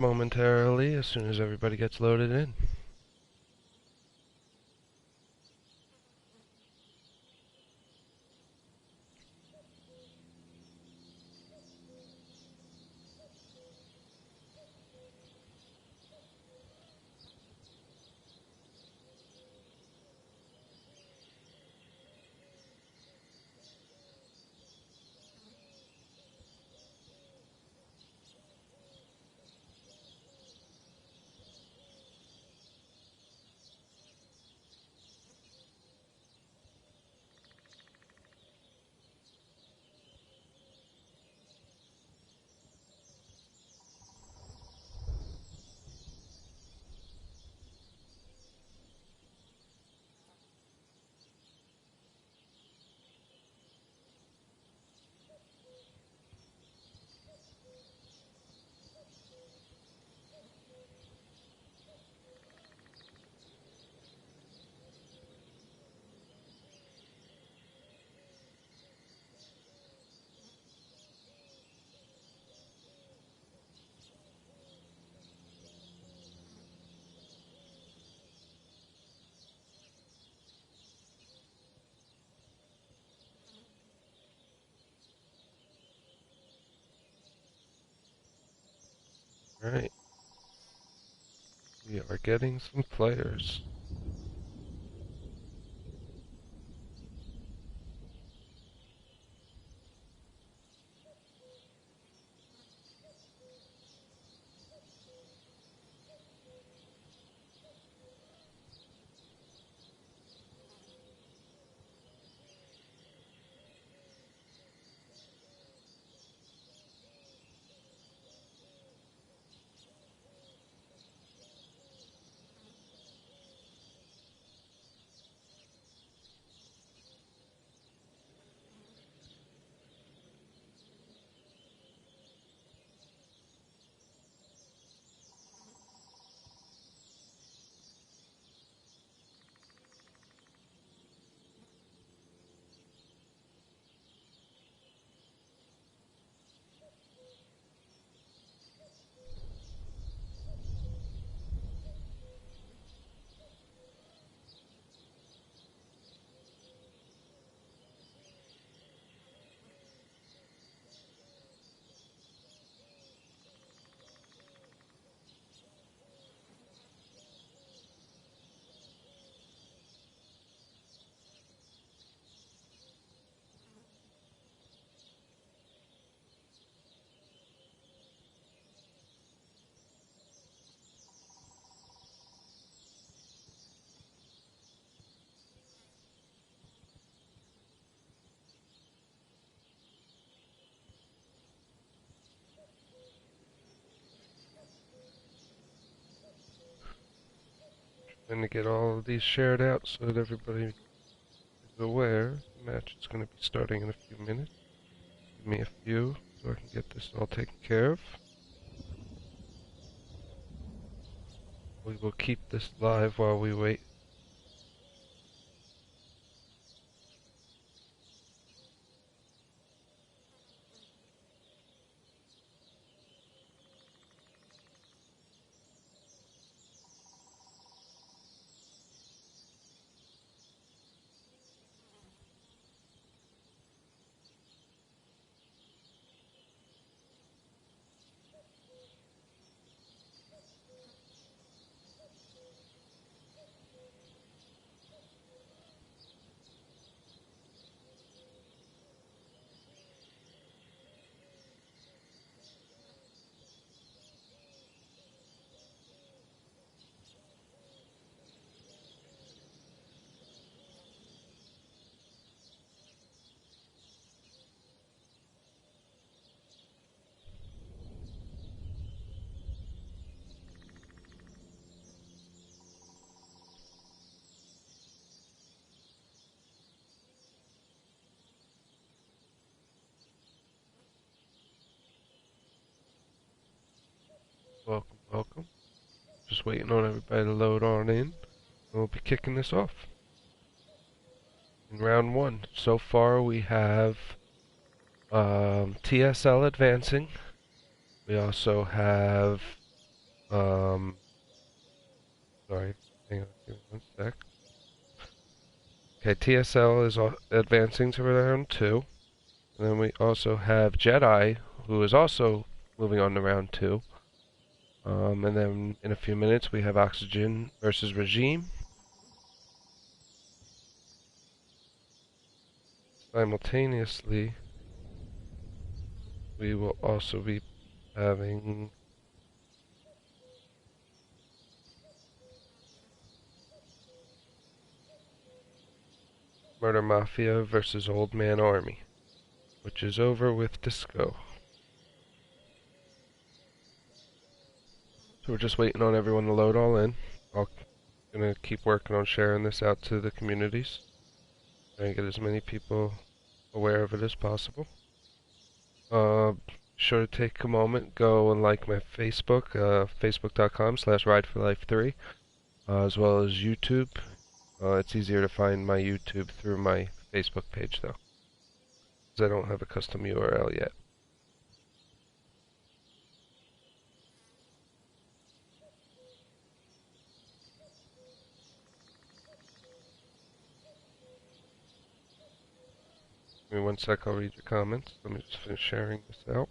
momentarily as soon as everybody gets loaded in. Alright, we are getting some players. Going to get all of these shared out so that everybody is aware. The match is going to be starting in a few minutes. Give me a few so I can get this all taken care of. We will keep this live while we wait. Welcome, welcome. Just waiting on everybody to load on in. We'll be kicking this off. In round one, so far we have TSL advancing. We also have Okay, TSL is advancing to round 2. And then we also have Jedi, who is also moving on to round 2. And then in a few minutes we have Oxygen versus Regime. Simultaneously, we will also be having Murder Mafia versus Old Man Army, which is over with Disco. So we're just waiting on everyone to load all in. I'm gonna keep working on sharing this out to the communities and get as many people aware of it as possible. Sure to take a moment, go and like my Facebook, facebook.com/rideforlife3, as well as YouTube. It's easier to find my YouTube through my Facebook page though, because I don't have a custom URL yet. Give me one sec, I'll read your comments. Let me just finish sharing this out.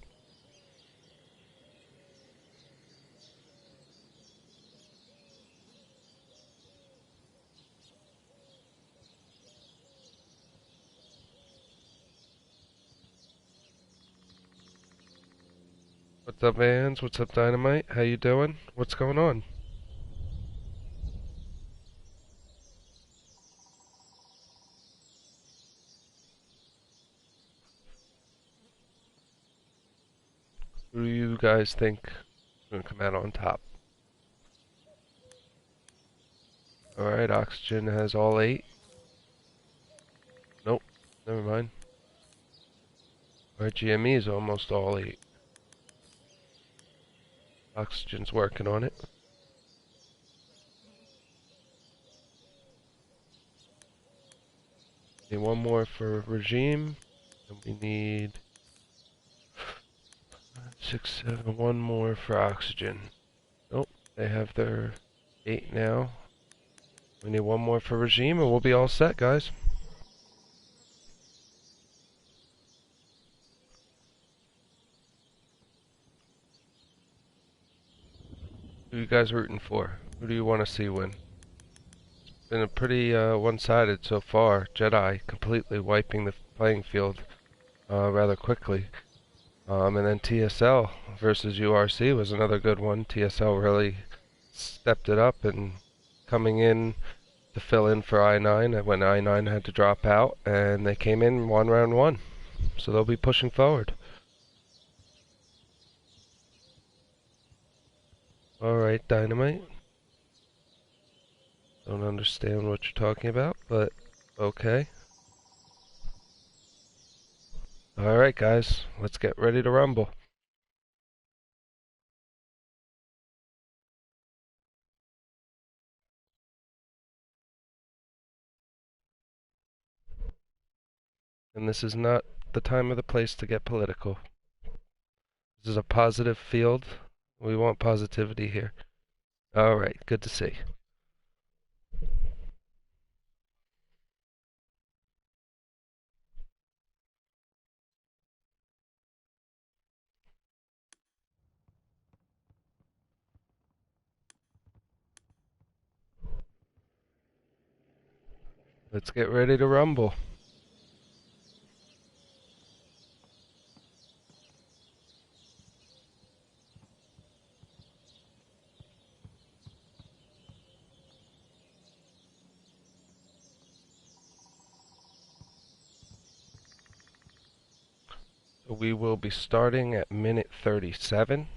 What's up, Vans? What's up, Dynamite? How you doing? What's going on? Who do you guys think is going to come out on top? Alright, Oxygen has all 8. Nope, never mind. Our GME is almost all 8. Oxygen's working on it. Need one more for Regime, and we need 6, 7, one more for Oxygen. Nope, they have their 8 now. We need one more for Regime, and we'll be all set, guys. Who are you guys rooting for? Who do you want to see win? It's been a pretty one-sided so far. Jedi completely wiping the playing field rather quickly. And then TSL versus URC was another good one. TSL really stepped it up and coming in to fill in for I-9 when I-9 had to drop out, and they came in won round 1. So they'll be pushing forward. Alright, Dynamite. Don't understand what you're talking about, but okay. Alright, guys, let's get ready to rumble. And this is not the time or the place to get political. This is a positive field. We want positivity here. Alright, good to see. Let's get ready to rumble. So we will be starting at minute 37.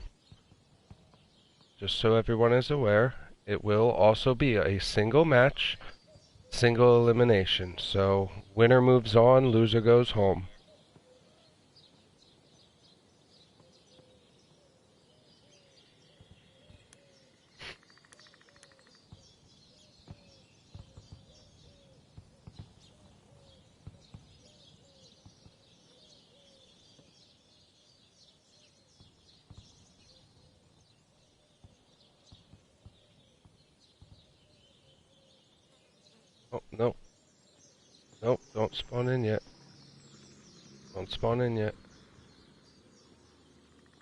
Just so everyone is aware, it will also be a single match, single elimination. So winner moves on, loser goes home. Oh, no. Nope, don't spawn in yet. Don't spawn in yet.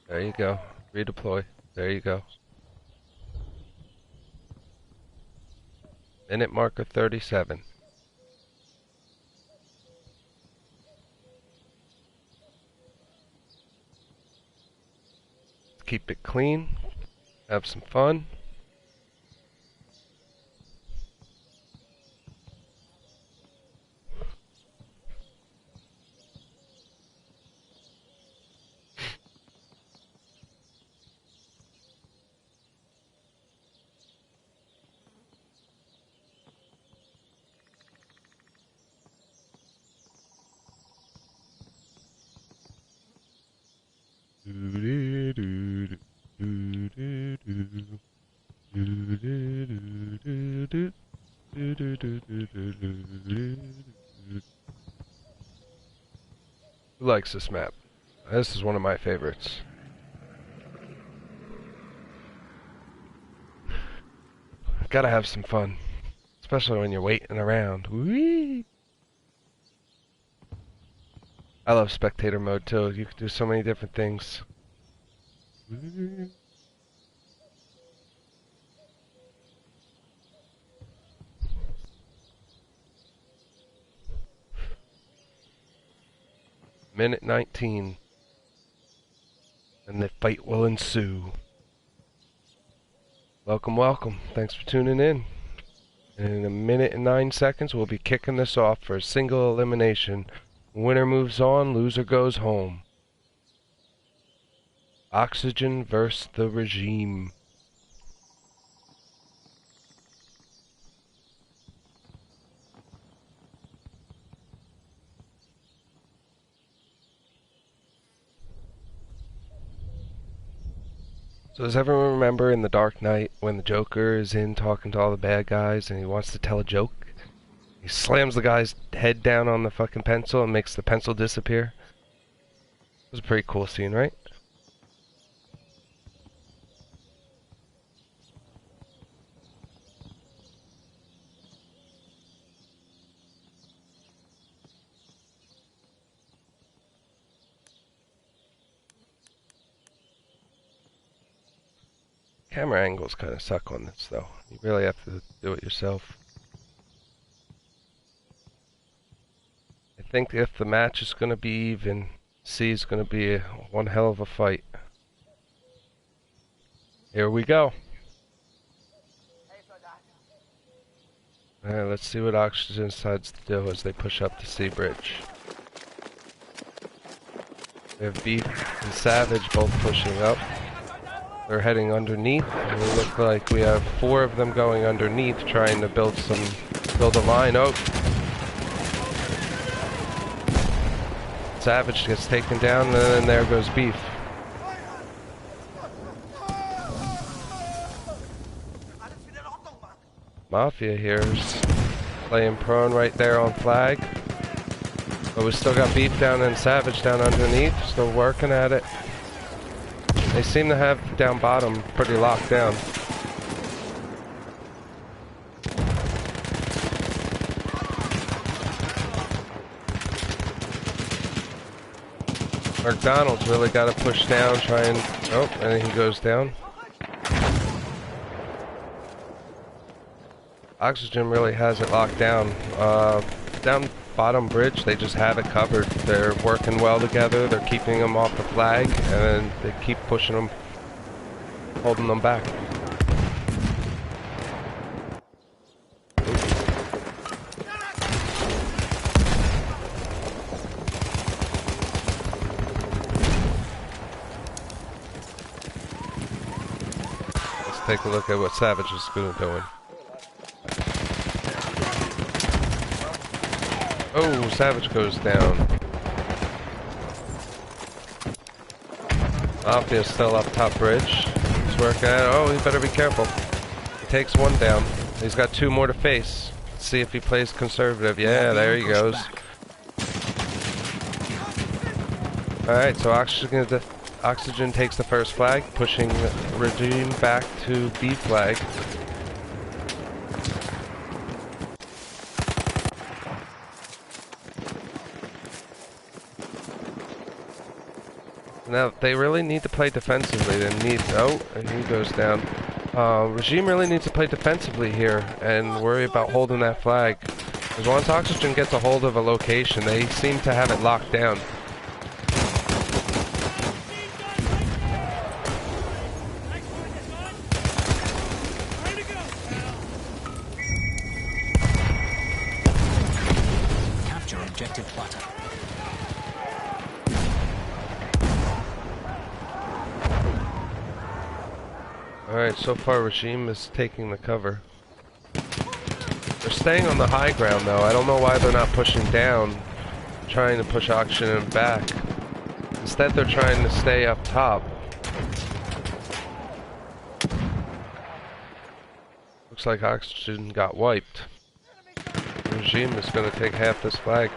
There you go. Redeploy. There you go. Minute marker 37. Keep it clean. Have some fun. Who likes this map? This is one of my favorites. Gotta have some fun. Especially when you're waiting around. Whee! I love spectator mode too. You can do so many different things. Whee! Minute 19. And the fight will ensue. Welcome, welcome. Thanks for tuning in. In a minute and 9 seconds, we'll be kicking this off for a single elimination. Winner moves on, loser goes home. Oxygen versus the Regime. So does everyone remember in The Dark Knight when the Joker is in talking to all the bad guys and he wants to tell a joke? He slams the guy's head down on the fucking pencil and makes the pencil disappear. It was a pretty cool scene, right? Camera angles kind of suck on this though. You really have to do it yourself. I think if the match is going to be even, C is going to be one hell of a fight. Here we go. Alright, let's see what Oxygen decides to do as they push up the C bridge. We have Beef and Savage both pushing up. They're heading underneath, and we look like we have 4 of them going underneath, trying to build a line. Oh! Savage gets taken down, and then there goes Beef. Mafia here is playing prone right there on flag. But we still got Beef down and Savage down underneath, still working at it. They seem to have down bottom pretty locked down. McDonald's really got to push down, try and... Oh, and he goes down. Oxygen really has it locked down. Down bottom bridge, they just have it covered. They're working well together, they're keeping them off the flag, and they keep pushing them, holding them back. Let's take a look at what Savage is doing. Oh, Savage goes down. Mafia's still up top bridge. He's working at it. Oh, he better be careful. He takes one down. He's got 2 more to face. Let's see if he plays conservative. Yeah, there he goes. Alright, so Oxygen takes the first flag, pushing Regime back to B flag. Now, they really need to play defensively. They need... Oh, and he goes down. Regime really needs to play defensively here and worry about holding that flag. Because once Oxygen gets a hold of a location, they seem to have it locked down. Capture objective butter. Alright, so far Regime is taking the cover. They're staying on the high ground though. I don't know why they're not pushing down, trying to push Oxygen back. Instead they're trying to stay up top. Looks like Oxygen got wiped. Regime is going to take half this flag.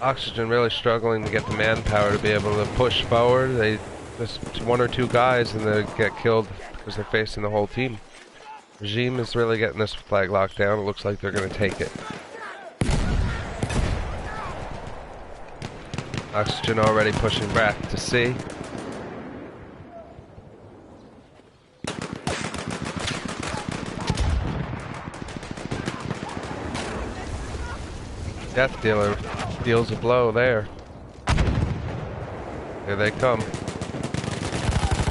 Oxygen really struggling to get the manpower to be able to push forward. They just one or two guys and they get killed because they're facing the whole team. Regime is really getting this flag locked down. It looks like they're going to take it. Oxygen already pushing back to C. Death Dealer deals a blow there. Here they come.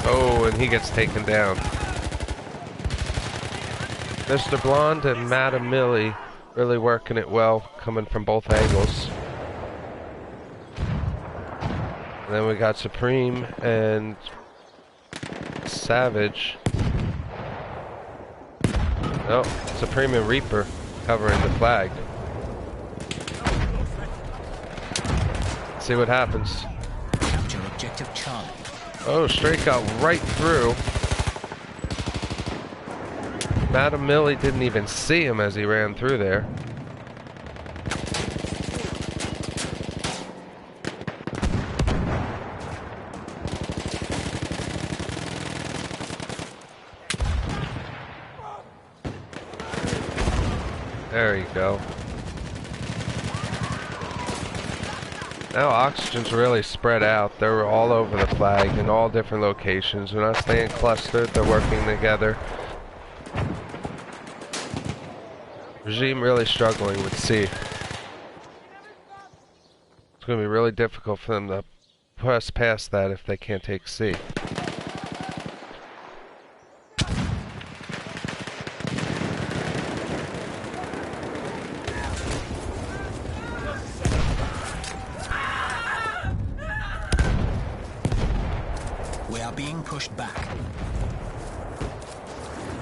Oh, and he gets taken down. Mr. Blonde and Madam Millie really working it well, coming from both angles. And then we got Supreme and Savage. Oh, Supreme and Reaper covering the flag. See what happens. Capture objective Charlie. Oh, straight got right through. Madam Millie didn't even see him as he ran through there. There you go. Now Oxygen's really spread out. They're all over the flag in all different locations. They're not staying clustered. They're working together. Regime really struggling with C. It's going to be really difficult for them to press past that if they can't take C. We are being pushed back.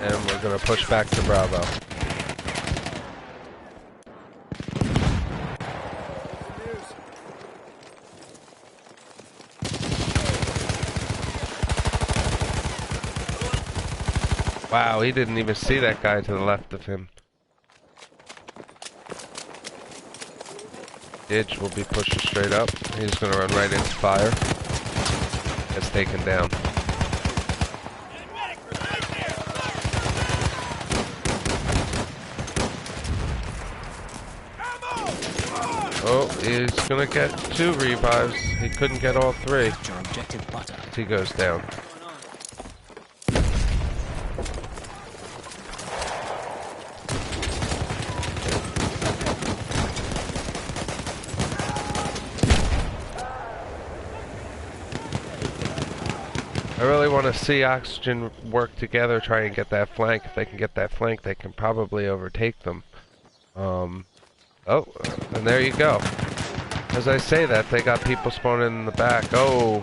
And we're going to push back to Bravo. Wow, he didn't even see that guy to the left of him. Edge will be pushing straight up. He's going to run right into fire. Gets taken down. Oh, he's going to get 2 revives. He couldn't get all 3. Capture objective butter. He goes down. I really want to see Oxygen work together, try and get that flank. If they can get that flank, they can probably overtake them. Oh, and there you go. As I say that, they got people spawning in the back. Oh,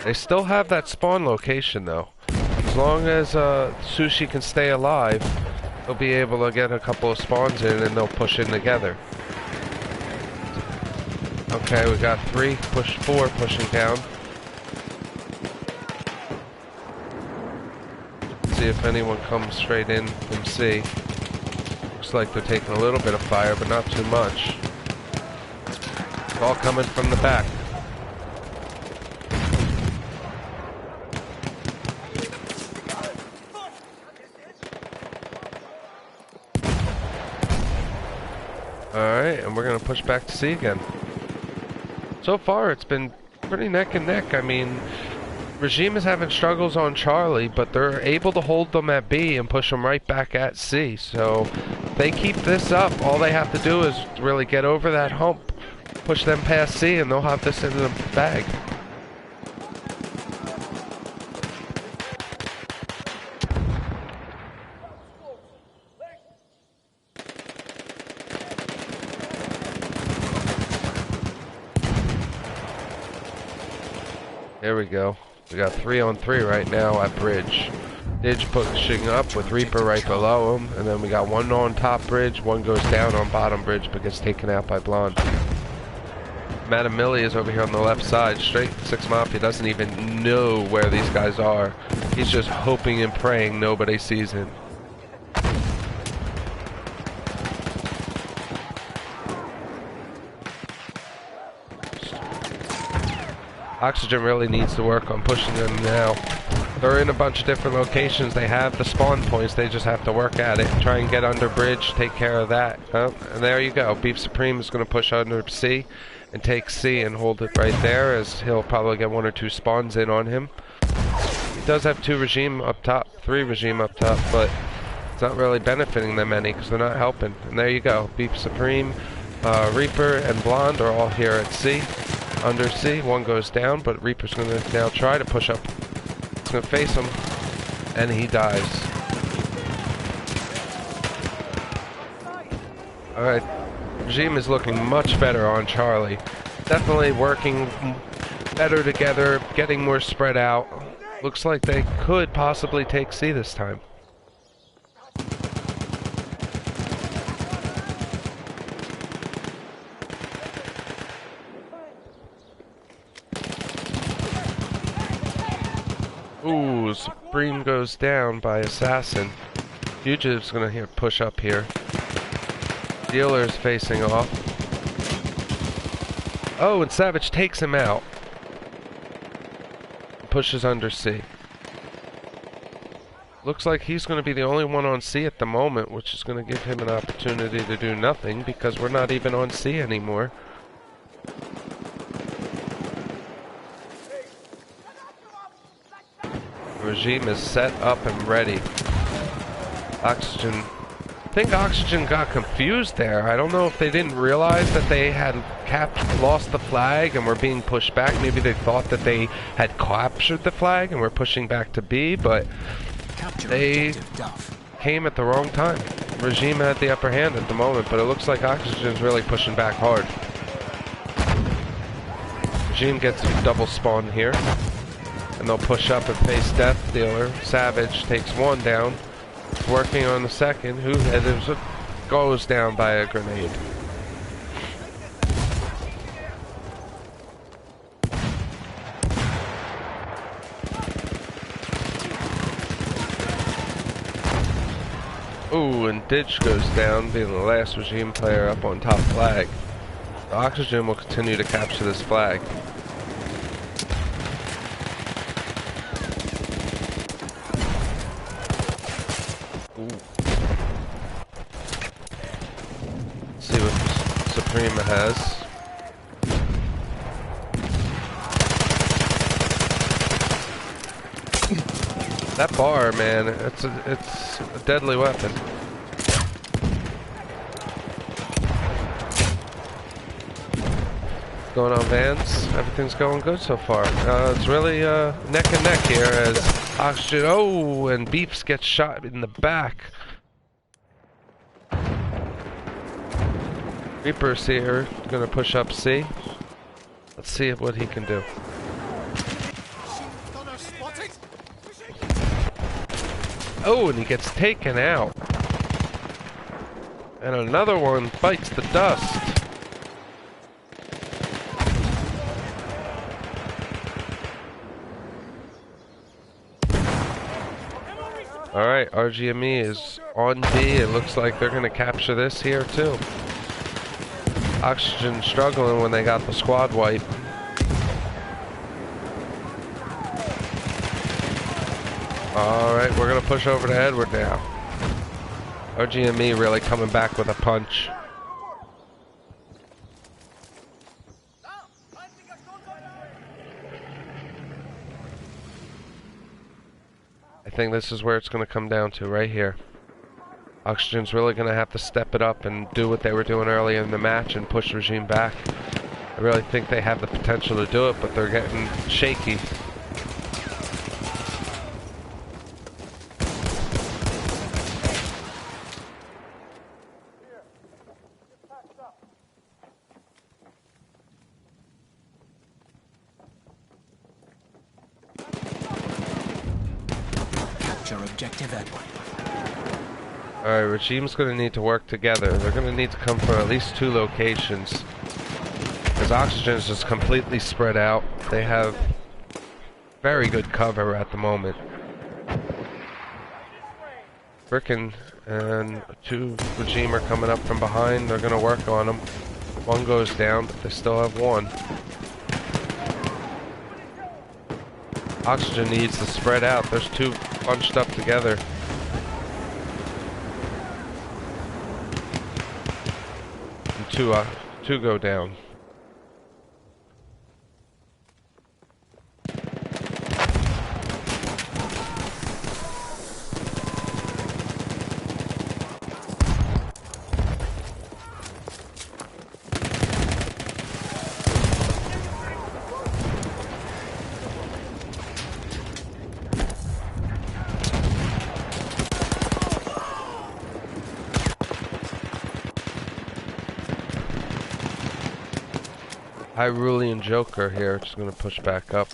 they still have that spawn location, though. As long as Sushi can stay alive, they'll be able to get a couple of spawns in, and they'll push in together. Okay, we got 3, push 4, pushing down. See if anyone comes straight in from C. Looks like they're taking a little bit of fire, but not too much. It's all coming from the back. Alright, and we're gonna push back to C again. So far, it's been pretty neck and neck. I mean, Regime is having struggles on Charlie, but they're able to hold them at B and push them right back at C. So, if they keep this up, all they have to do is really get over that hump, push them past C, and they'll have this in the bag. There we go. We got 3-on-3 right now at bridge. Didge pushing up with Reaper right below him, and then we got one on top bridge, one goes down on bottom bridge but gets taken out by Blonde. Matamilli is over here on the left side, straight 6 Mafia, doesn't even know where these guys are. He's just hoping and praying nobody sees him. Oxygen really needs to work on pushing them now. They're in a bunch of different locations. They have the spawn points. They just have to work at it. Try and get under bridge. Take care of that. Oh, and there you go. Beef Supreme is going to push under C and take C and hold it right there, as he'll probably get 1 or 2 spawns in on him. He does have 2 Regime up top, 3 Regime up top, but it's not really benefiting them any because they're not helping. And there you go. Beef Supreme, Reaper, and Blonde are all here at C. Under C, one goes down, but Reaper's going to now try to push up. He's going to face him, and he dies. Alright, Regime is looking much better on Charlie. Definitely working better together, getting more spread out. Looks like they could possibly take C this time. Ooh, Supreme goes down by Assassin. Fugitive's gonna push up here. Dealer's facing off. Oh, and Savage takes him out. Pushes under C. Looks like he's gonna be the only one on C at the moment, which is gonna give him an opportunity to do nothing because we're not even on C anymore. Regime is set up and ready. Oxygen. I think Oxygen got confused there. I don't know if they didn't realize that they had lost the flag and were being pushed back. Maybe they thought that they had captured the flag and were pushing back to B, but they came at the wrong time. Regime had the upper hand at the moment, but it looks like Oxygen's really pushing back hard. Regime gets double spawn here. And they'll push up and face Death Dealer. Savage takes one down. Working on the second, who goes down by a grenade. Ooh, and Ditch goes down, being the last Regime player up on top flag. The Oxygen will continue to capture this flag. See what Suprema has. That bar, man, it's a deadly weapon. What's going on, Vans? Everything's going good so far. It's really neck and neck here as Oxygen. Oh, and Beefs gets shot in the back. Reaper's here, gonna push up C. Let's see what he can do. Oh, and he gets taken out. And another one bites the dust. Alright, RGME is on D. It looks like they're gonna capture this here too. Oxygen struggling when they got the squad wipe. Alright, we're gonna push over to Edward now. RGME really coming back with a punch. think this is where it's going to come down to, right here. Oxygen's really going to have to step it up and do what they were doing earlier in the match and push Regime back. I really think they have the potential to do it, but they're getting shaky. Capture objective Edward. Alright, Regime's going to need to work together. They're going to need to come from at least 2 locations. Because Oxygen is just completely spread out. They have very good cover at the moment. Frickin' and 2 Regime are coming up from behind. They're going to work on them. 1 goes down, but they still have 1. Oxygen needs to spread out. There's 2 bunched up together. And 2 go down. Hyrule and Joker here, just gonna push back up.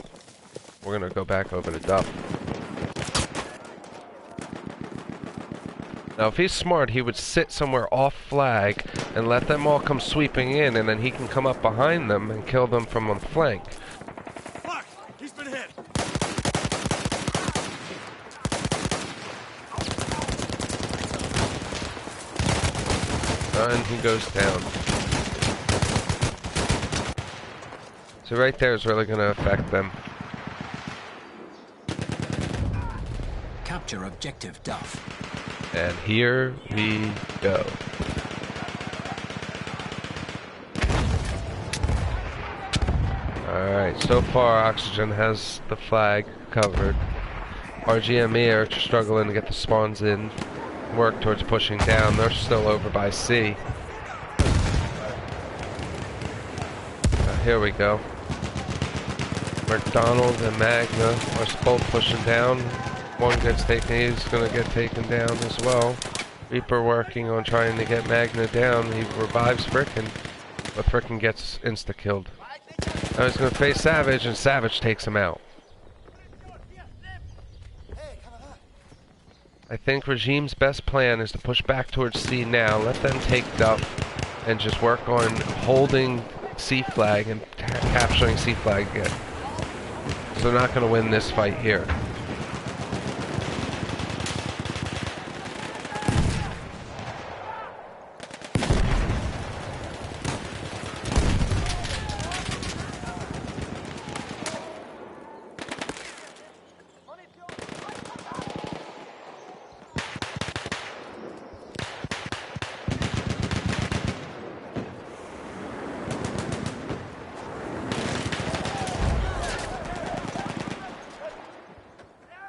We're gonna go back over to Duff. Now if he's smart, he would sit somewhere off flag and let them all come sweeping in, and then he can come up behind them and kill them from on flank. Fuck! He's been hit! And he goes down. So right there is really going to affect them. Capture objective Duff. And here we go. Alright, so far Oxygen has the flag covered. RGME are struggling to get the spawns in. Work towards pushing down. They're still over by C. Here we go. McDonald and Magna are both pushing down. 1 gets taken, he's gonna get taken down as well. Reaper working on trying to get Magna down. He revives Frickin', but Frickin' gets insta-killed. Now he's gonna face Savage, and Savage takes him out. I think Regime's best plan is to push back towards C now, let them take Duff, and just work on holding C flag and capturing C flag again. So they're not going to win this fight here.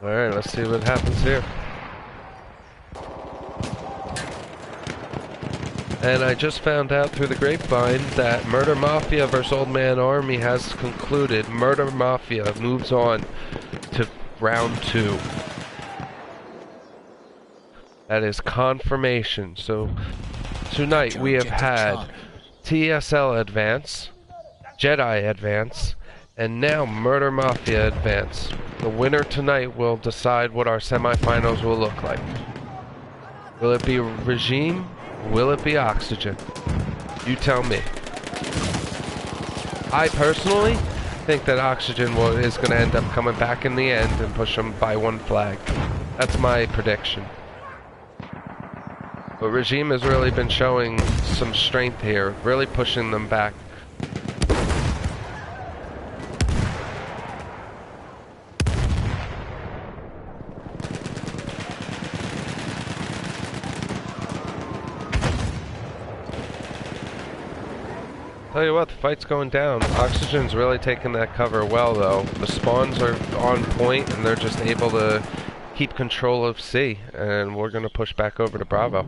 Alright, let's see what happens here. And I just found out through the grapevine that Murder Mafia vs. Old Man Army has concluded. Murder Mafia moves on to round 2. That is confirmation. So tonight we have had TSL advance, Jedi advance, and now Murder Mafia advance. The winner tonight will decide what our semifinals will look like. Will it be Regime? Will it be Oxygen? You tell me. I personally think that Oxygen is going to end up coming back in the end and push them by 1 flag. That's my prediction. But Regime has really been showing some strength here, really pushing them back. Tell you what, the fight's going down. Oxygen's really taking that cover well, though. The spawns are on point, and they're just able to keep control of C, and we're going to push back over to Bravo.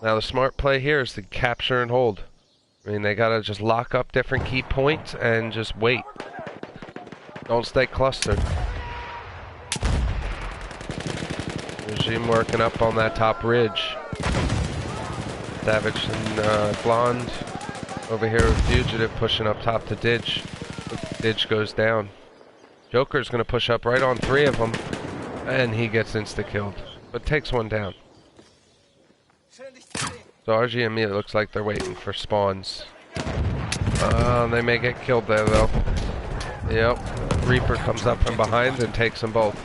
Now the smart play here is to capture and hold. I mean, they gotta just lock up different key points and just wait. Don't stay clustered. Regime working up on that top ridge. Savage and Blonde over here with Fugitive pushing up top to Didge. Didge goes down. Joker's gonna push up right on 3 of them, and he gets insta-killed, but takes one down. So RGME, it looks like they're waiting for spawns. They may get killed there though. Yep, Reaper comes up from behind and takes them both.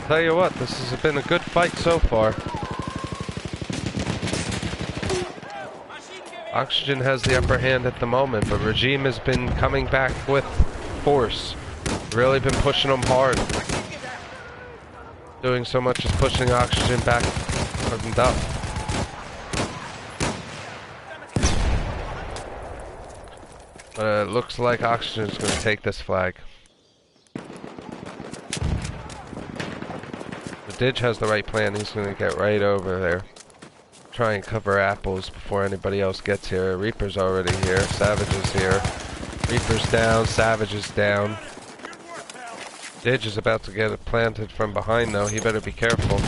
Tell you what, this has been a good fight so far. Oxygen has the upper hand at the moment, but Regime has been coming back with force. Really been pushing them hard. Doing so much as pushing Oxygen back and up. But it looks like Oxygen is going to take this flag. Didge has the right plan. He's going to get right over there. Try and cover apples before anybody else gets here. Reaper's already here. Savage is here. Reaper's down. Savage is down. Didge is about to get it planted from behind though. He better be careful.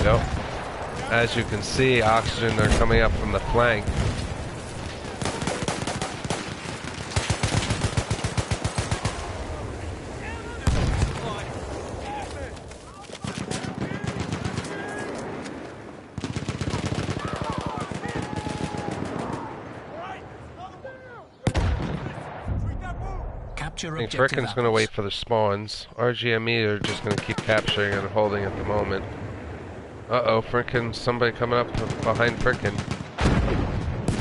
Yep. As you can see, Oxygen, they're coming up from the flank. I think Frickin's going to wait for the spawns. RGME are just going to keep capturing and holding at the moment. Uh-oh, Frickin, somebody coming up behind Frickin.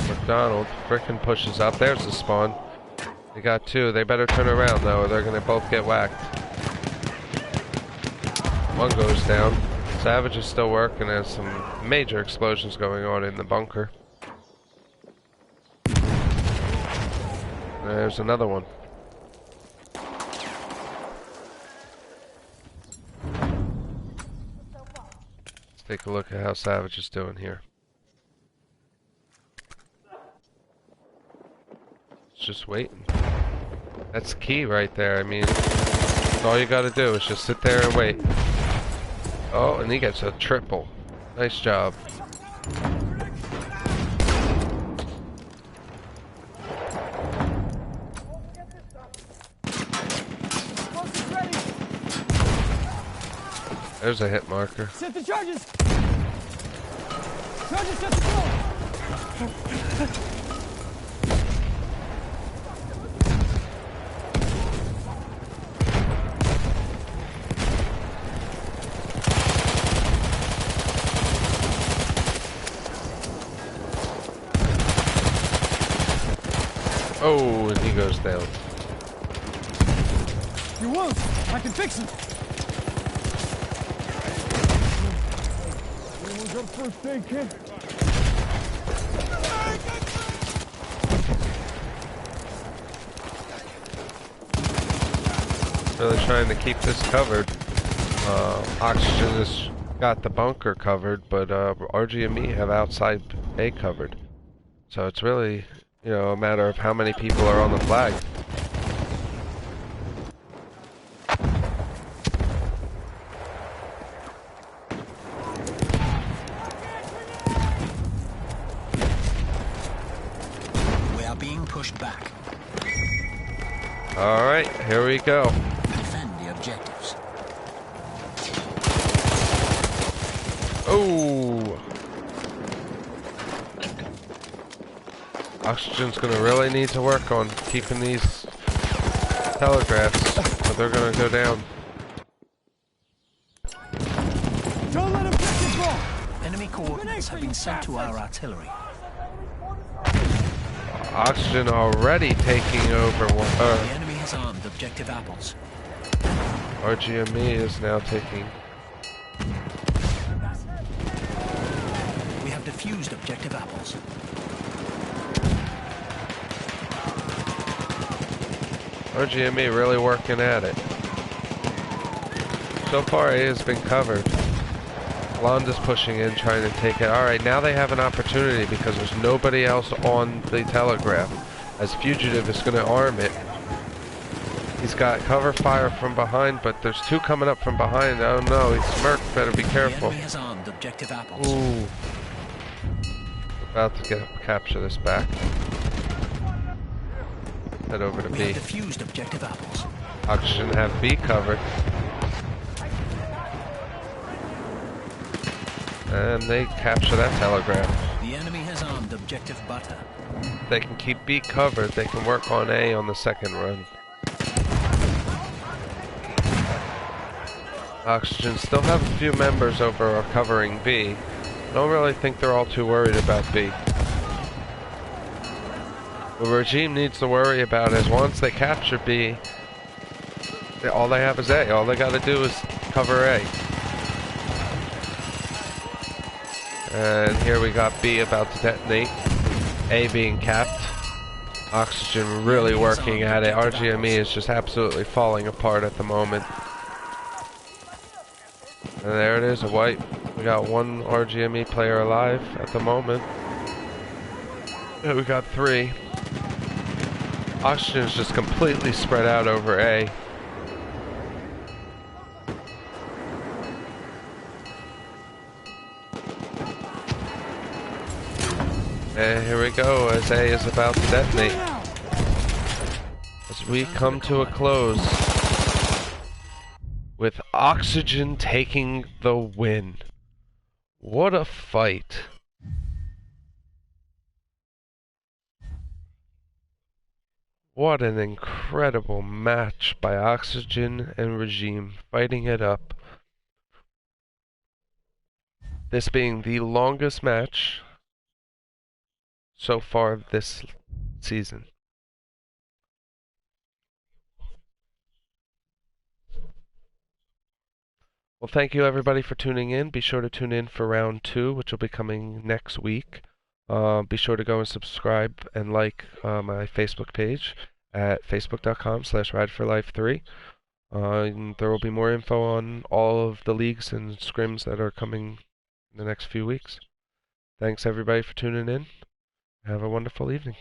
McDonald, Frickin pushes up. There's the spawn. They got 2. They better turn around though, or they're going to both get whacked. One goes down. Savage is still working. There's some major explosions going on in the bunker. There's another one. Take a look at how Savage is doing here. It's just waiting. That's key right there. I mean, that's all you gotta do is just sit there and wait. Oh, and he gets a triple. Nice job. There's a hit marker. Set the charges! Charges set the floor! Oh, and he goes down. Your wounds! I can fix them! First aid kit. Really trying to keep this covered. Oxygen has got the bunker covered, but RGME have outside A covered. So it's really, you know, a matter of how many people are on the flag. Back. All right, here we go. Defend the objectives. Oh, Oxygen's gonna really need to work on keeping these telegraphs, or they're gonna go down. Don't let him get control! Enemy coordinates have been sent to our artillery. Oxygen already taking over one. The enemy has armed objective apples. RGME is now taking. We have defused objective apples. RGME really working at it. So far A has been covered. Londa's pushing in, trying to take it. Alright, now they have an opportunity because there's nobody else on the telegraph. As Fugitive is going to arm it. He's got cover fire from behind, but there's two coming up from behind. Oh no, he's Merc, better be careful. The enemy has armed objective apples. Ooh. About to capture this back. Head over to We B. have defused objective apples. Oxygen have B covered. And they capture that telegraph. The enemy has armed objective butter. If they can keep B covered, they can work on A on the second run. Oxygen still have a few members over covering B. I don't really think they're all too worried about B. What Regime needs to worry about is once they capture B, all they have is A. All they gotta do is cover A. And here we got B about to detonate. A being capped. Oxygen really working at it. RGME is just absolutely falling apart at the moment. And there it is, a wipe. We got one RGME player alive at the moment. And we got 3. Oxygen is just completely spread out over A. And here we go, as A is about to detonate. As we come to a close, with Oxygen taking the win. What a fight. What an incredible match by Oxygen and Regime, fighting it up. This being the longest match so far this season. Well, thank you everybody for tuning in. Be sure to tune in for round 2, which will be coming next week. Be sure to go and subscribe and like my Facebook page at facebook.com/rideforlife3. And there will be more info on all of the leagues and scrims that are coming in the next few weeks. Thanks everybody for tuning in. Have a wonderful evening.